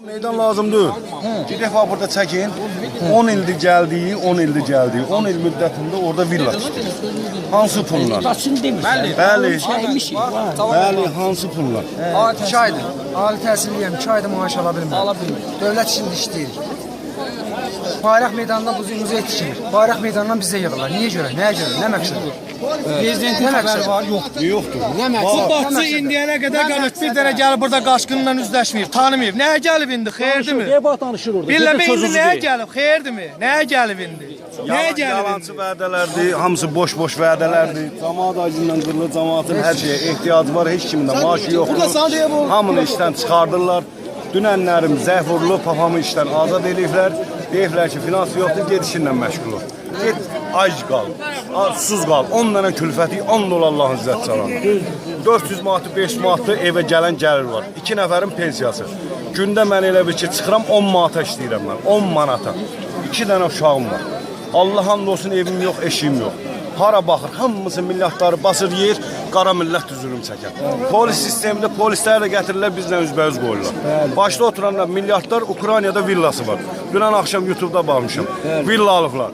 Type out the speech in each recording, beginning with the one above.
Meydan lazımdır. Bir defa burada çəkin. 10 ildir gəldiyi, 10 ildir gəldiyi. 10 il müddətində orada villa tikdir. Hansı pulla? Bəli. Bəli, hansı pulla? 2 aydır. Ali təhsilliyəm, 2 ayda maaş ala bilmirəm. Dövlət işində işləyirik. Bayraq meydanından bu muzey tikilir. Bayraq meydanından bizə yığırlar. Niyə görə? Nəyə görə? Nə məqsəd? Prezidentin xəbəri var, yoxdur. Yoxdur. Bu Bakçı indiyənə qədər qalıb bir dənə gəlib burada qaçqınla üzləşməyib, tanımayıb. Nəyə gəlib indi? Xeyirdirmi? Debat danışır orada. Bilmə indi nəyə gəlib? Xeyirdirmi? Nəyə gəlib indi? Nəyə gəlib indi? Yalancı vədələrdir, hamısı boş-boş vədələrdir. Cəmaat acından qırılır, cəmaatın hər şeyə ehtiyacı var, heç kimin də maaşı yoxdur. Hamını işdən çıxardırlar. Dünənlərim zəf vurulub, papamı işdən azad ediblər. Deyirlər ki, finans yoxdur, gedişinlə məşğul ol. Get, ac qal, susuz qal. 10 dənə külfəti, 10 dolar Allahın izzət çalan. 400 manatı, 500 manatı evə gələn gəlir var. 2 nəfərin pensiyası. Gündə mən elə bir ki, çıxıram 10 manata işləyirəm mən, 10 manata. 2 dənə uşağım var. Allah hamd olsun, evim yox, eşiyim yox. Hara baxır, hamısı milyardları basır yer, qara millət düzülüm çəkər. Polis sistemində polisləri də gətirirlər, bizlə üzbəüz qoyurlar. Başda oturanlar milyardlar Ukraynada villası var. Dünən axşam YouTube'da baxmışım. Villa alıblar.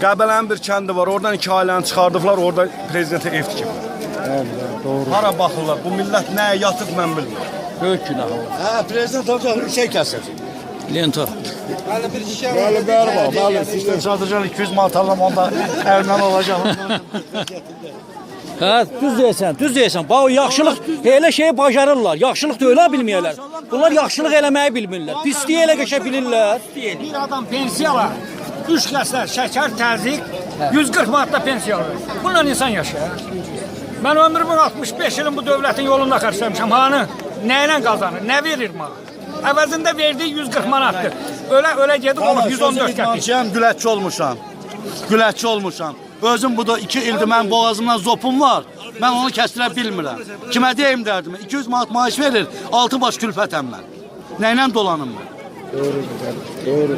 Qəbələnin bir kəndi var, oradan 2 ailəni çıxardıblar, orada prezidentə ev tikiblər. Hara baxırlar, bu millət nəyə yatıb mən bilmirəm. Böyük günah olur. Hə, prezident olacaq, şey kəsir. Lento. Bəli, bəli, sistem satacaq 200 manat alıram, onda ərmən olacaq. Hə, düz deyirsən. Bax, yaxşılıq elə şeyi bacarırlar. Yaxşılıq da ölə bilməyərlər. Bunlar yaxşılıq eləməyi bilmirlər. Pisliyi elə qəşə bilirlər. Bir adam pensiyalar, 3 kəslər, şəkər, təzik, 140 manatda pensiya alır. Bununla insan yaşayır. Mən ömrümün 65 ilin bu dövlətin yolunda xərcləmişəm. Hanı? Nə ilə qazanır? Nə verir mənə? Əvəzində verdiyi 140 manatdır. Ölə gedib olub 114 qəpik. Gülətçi olmuşam. Özüm bu da 2 ildir mən boğazımdan zopum var. Mən onu kəstirə bilmirəm. Kimə deyim dərdimi? 200 manat maaş verir, 6 baş külfətəm mən. Nəylə dolanım mən? Doğru.